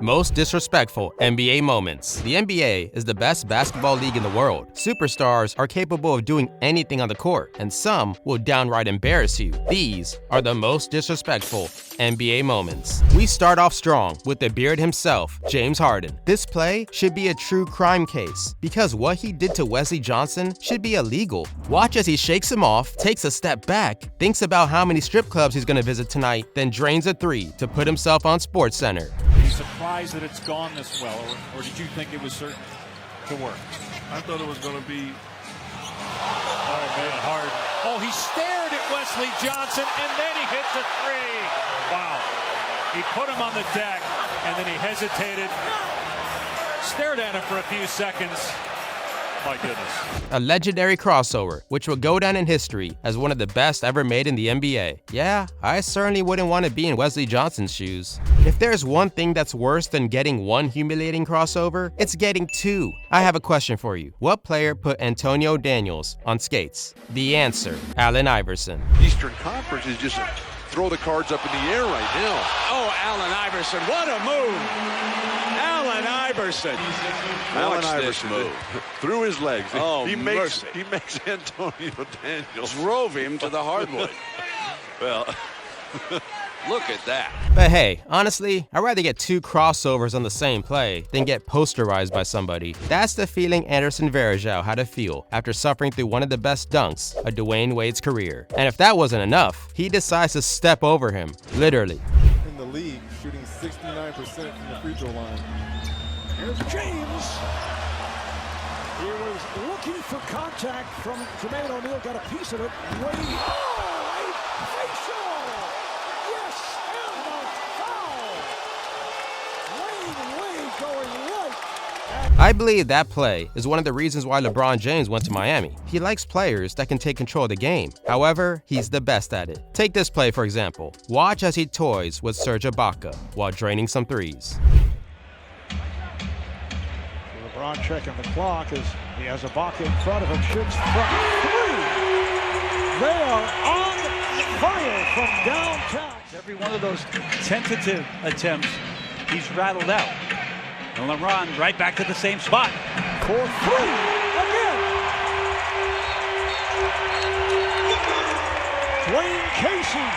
Most disrespectful NBA moments. The NBA is the best basketball league in the world. Superstars are capable of doing anything on the court, and some will downright embarrass you. These are the most disrespectful NBA moments. We start off strong with the beard himself, James Harden. This play should be a true crime case because what he did to Wesley Johnson should be illegal. Watch as he shakes him off, takes a step back, thinks about how many strip clubs he's going to visit tonight, then drains a three to put himself on SportsCenter. Are you surprised that it's gone this well, or did you think it was certain to work? I thought it was going to be hard. Oh, he stared at Wesley Johnson, and then he hits a three. Wow. He put him on the deck, and then he hesitated, stared at him for a few seconds. My goodness. A legendary crossover, which will go down in history as one of the best ever made in the NBA. Yeah, I certainly wouldn't want to be in Wesley Johnson's shoes. If there's one thing that's worse than getting one humiliating crossover, it's getting two. I have a question for you. What player put Antonio Daniels on skates? The answer, Allen Iverson. Eastern Conference is just throw the cards up in the air right now. Oh, Allen Iverson, what a move! Allen Iverson. Allen Iverson move through his legs. Oh, he mercy. makes Antonio Daniels Drove him to the hardwood. well. Look at that. But hey, honestly, I'd rather get two crossovers on the same play than get posterized by somebody. That's the feeling Anderson Varejao had to feel after suffering through one of the best dunks of Dwayne Wade's career. And if that wasn't enough, he decides to step over him, literally. In the league, shooting 69% from the free throw line. Here's James. He was looking for contact from Jermaine O'Neal, got a piece of it. Wade. Oh, a facial. Yes, and the foul. Wade going right. I believe that play is one of the reasons why LeBron James went to Miami. He likes players that can take control of the game. However, he's the best at it. Take this play for example. Watch as he toys with Serge Ibaka while draining some threes. LeBron checking the clock as he has Ibaka in front of him. Shoots from three. They are on fire from downtown. Every one of those tentative attempts, he's rattled out. And LeBron right back to the same spot. For three again. Dwayne Casey.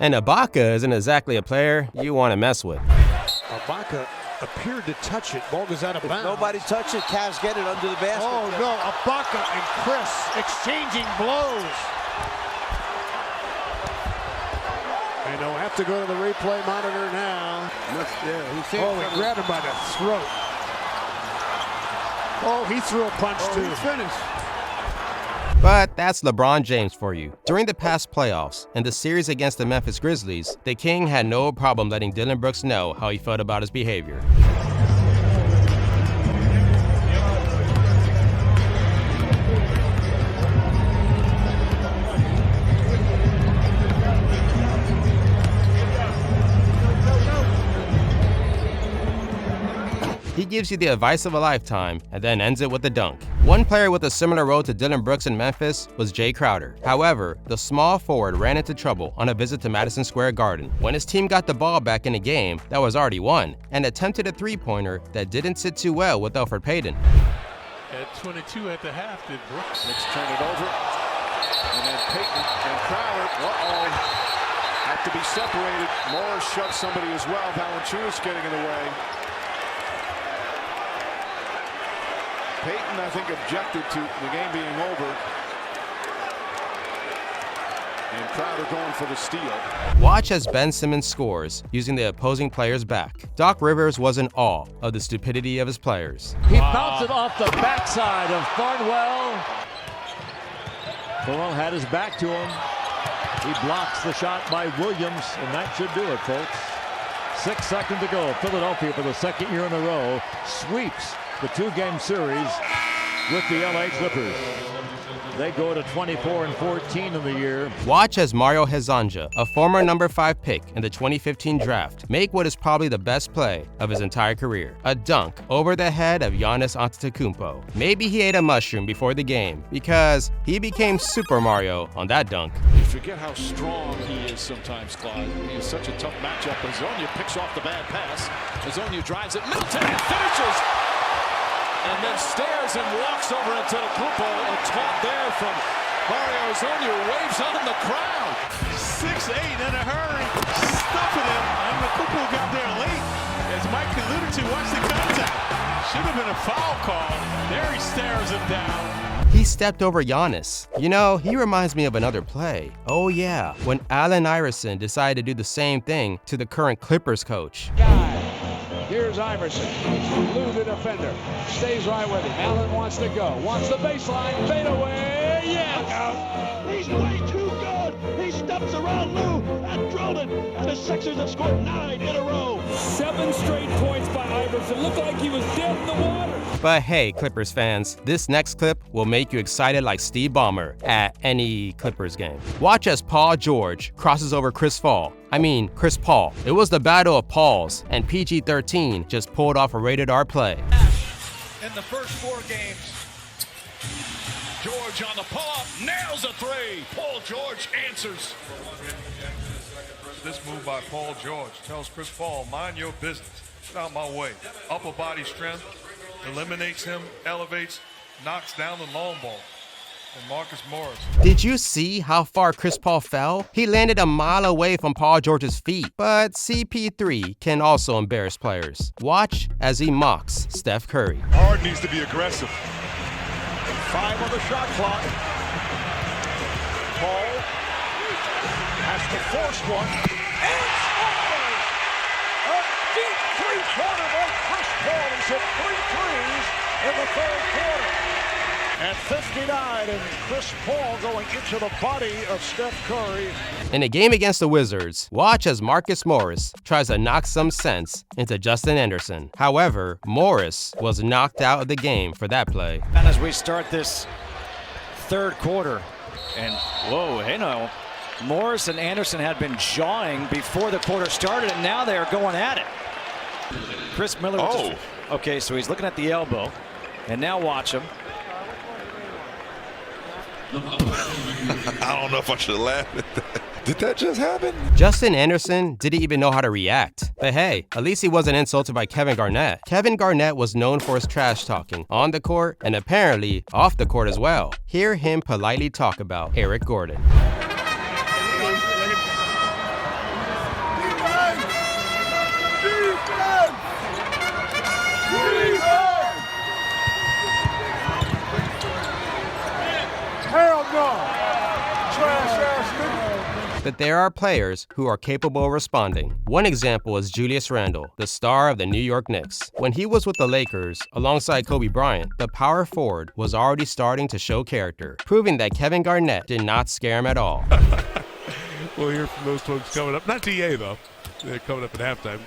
And Ibaka isn't exactly a player you want to mess with. Ibaka appeared to touch it. Ball goes out of bounds. Nobody touched it. Cavs get it under the basket. Oh no, Ibaka and Chris exchanging blows. And they'll have to go to the replay monitor now. He grabbed him by the throat. Oh, he threw a punch too. He's finished. But that's LeBron James for you. During the past playoffs and the series against the Memphis Grizzlies, the King had no problem letting Dillon Brooks know how he felt about his behavior. He gives you the advice of a lifetime and then ends it with a dunk. One player with a similar role to Dillon Brooks in Memphis was Jay Crowder. However, the small forward ran into trouble on a visit to Madison Square Garden when his team got the ball back in a game that was already won and attempted a three-pointer that didn't sit too well with Elfrid Payton. at 22 at the half, did Brooks. Let's turn it over. And then Payton and Crowder. Have to be separated. Morris shoves somebody as well. Valanciunas getting in the way. Payton, I think, objected to the game being over. And Crowder going for the steal. Watch as Ben Simmons scores using the opposing player's back. Doc Rivers was in awe of the stupidity of his players. He bounced it off the backside of Thornwell. Thornwell had his back to him. He blocks the shot by Williams, and that should do it, folks. 6 seconds to go. Philadelphia, for the second year in a row, sweeps the two-game series with the LA Clippers. They go to 24-14 in the year. Watch as Mario Hezonja, a former number 5 pick in the 2015 draft, make what is probably the best play of his entire career. A dunk over the head of Giannis Antetokounmpo. Maybe he ate a mushroom before the game because he became Super Mario on that dunk. forget how strong he is sometimes, Clyde. He is such a tough matchup. Hezonja picks off the bad pass. Hezonja drives it. Middleton and finishes. And then stares and walks over into the Kupo. A taunt there from Mario Hezonja, waves on the crowd. 6'8" in a hurry, stuffing him, and the Kupo got there late. As Mike alluded to, watch the contact. Should have been a foul call. There he stares him down. He stepped over Giannis. You know, he reminds me of another play. Oh yeah, when Allen Iverson decided to do the same thing to the current Clippers coach. Here's Iverson. He's flew the defender. Stays right with him. Allen wants to go. Wants the baseline. Fade away. Yes! He's way too good. He steps around Lou and drilled it. And the Sixers have scored 9 in a row. 7 straight points by Iverson. Looked like he was dead in the water. But hey, Clippers fans, this next clip will make you excited like Steve Ballmer at any Clippers game. Watch as Paul George crosses over Chris Paul. It was the battle of Pauls, and PG-13 just pulled off a rated R play. In the first 4 games, George on the pull-up, nails a 3. Paul George answers. This move by Paul George tells Chris Paul, mind your business, get out my way. Upper body strength, eliminates him, elevates, knocks down the long ball. And Marcus Morris. Did you see how far Chris Paul fell? He landed a mile away from Paul George's feet. But CP3 can also embarrass players. Watch as he mocks Steph Curry. Hard needs to be aggressive. 5 on the shot clock. Paul has to force one. And scores! A deep three-pointer by Chris Paul. He's hit 3 threes in the third quarter. At 59, and Chris Paul going into the body of Steph Curry. In a game against the Wizards, watch as Marcus Morris tries to knock some sense into Justin Anderson. However, Morris was knocked out of the game for that play. And as we start this third quarter, and Morris and Anderson had been jawing before the quarter started, and now they are going at it. Chris Miller. Okay, so he's looking at the elbow, and now watch him. I don't know if I should laugh at that. Did that just happen? Justin Anderson didn't even know how to react. But hey, at least he wasn't insulted by Kevin Garnett. Kevin Garnett was known for his trash talking on the court and apparently off the court as well. Hear him politely talk about Eric Gordon. Hell no! Trash-ass nigga! But there are players who are capable of responding. One example is Julius Randle, the star of the New York Knicks. When he was with the Lakers, alongside Kobe Bryant, the power forward was already starting to show character, proving that Kevin Garnett did not scare him at all. We'll hear from those folks coming up. Not DA, though. They're coming up at halftime.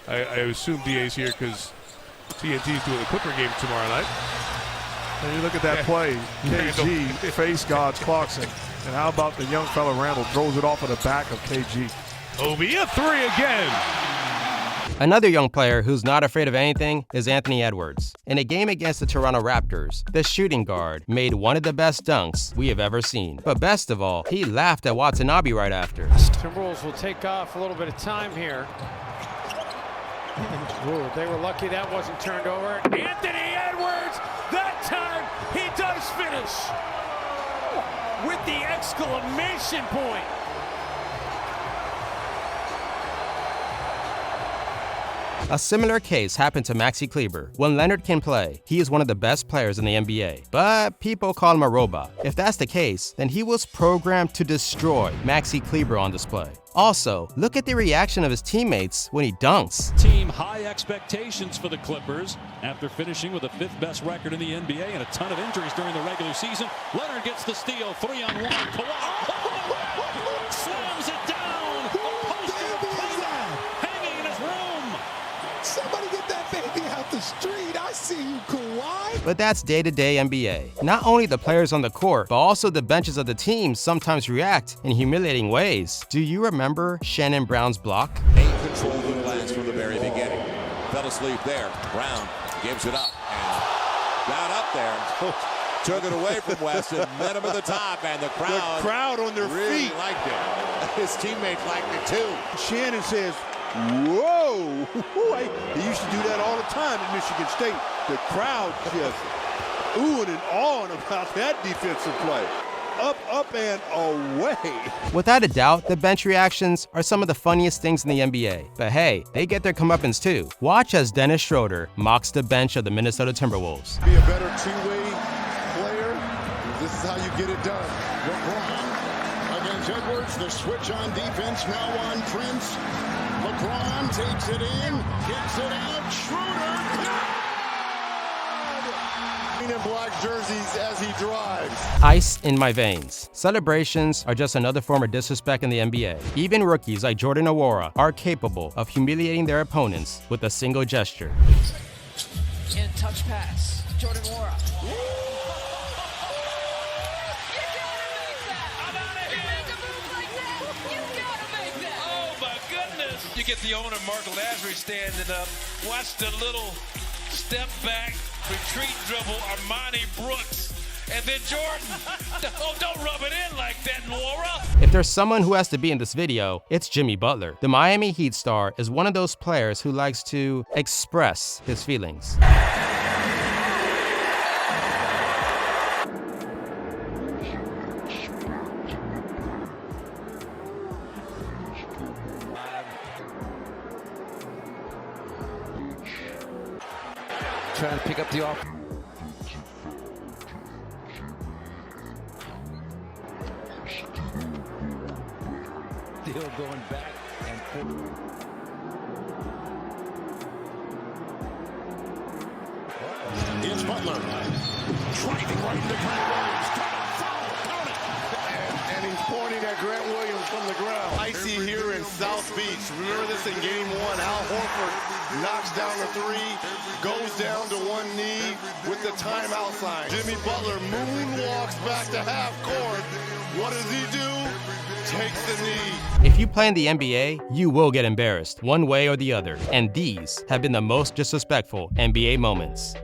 I assume DA's here because TNT's doing the Clipper game tomorrow night. And you look at that play, KG face guards Clarkson. And how about the young fella Randle throws it off of the back of KG. Kobe, a 3 again. Another young player who's not afraid of anything is Anthony Edwards. In a game against the Toronto Raptors, the shooting guard made one of the best dunks we have ever seen. But best of all, he laughed at Watanabe right after. Timberwolves will take off a little bit of time here. Ooh, they were lucky that wasn't turned over. Anthony Edwards, that time he does finish with the exclamation point. A similar case happened to Maxi Kleber. When Leonard can play, he is one of the best players in the NBA. But people call him a robot. If that's the case, then he was programmed to destroy Maxi Kleber on display. Also, look at the reaction of his teammates when he dunks. Team high expectations for the Clippers after finishing with the 5th best record in the NBA and a ton of injuries during the regular season. Leonard gets the steal, 3-on-1. Kawhi slams it down. A poster of Kleber hanging in his room. Somebody get that baby out the street. I see you, Kawhi. But that's day-to-day NBA. Not only the players on the court, but also the benches of the team sometimes react in humiliating ways. Do you remember Shannon Brown's block? 8 controlled the glass from the very beginning. Fell asleep there. Brown gives it up. And down up there. took it away from Weston, met him at the top, and the crowd on their really feet liked it. His teammates liked it too. Shannon says, whoa! He used to do that all the time at Michigan State. The crowd just oohing and awing about that defensive play. Up, and away. Without a doubt, the bench reactions are some of the funniest things in the NBA. But hey, they get their comeuppance too. Watch as Dennis Schroeder mocks the bench of the Minnesota Timberwolves. Be a better two-way player. This is how you get it done. LeBron against Edwards. The switch on defense now on Prince. LeBron takes it in, kicks it out. Schroeder. In black jerseys as he drives. Ice in my veins. Celebrations are just another form of disrespect in the NBA. Even rookies like Jordan Nwora are capable of humiliating their opponents with a single gesture. In touch pass, Jordan Nwora. Oh my goodness! You get the owner, Mark Lasry, standing up. Watch the little step back, retreat dribble, Armani Brooks. And then Jordan, don't rub it in like that, Nwora. If there's someone who has to be in this video, it's Jimmy Butler. The Miami Heat star is one of those players who likes to express his feelings. Trying to pick up the off. Still going back and forth. It's Butler. Driving right into Grant Williams. Count it. And he's pointing at Grant Williams from the ground. Icy here in South Beach. Remember this in game one. Al Horford knocks down the three, goes down to one knee with the timeout sign. Jimmy Butler moonwalks back to half court. What does he do? Takes the knee. If you play in the NBA, you will get embarrassed one way or the other. And these have been the most disrespectful NBA moments.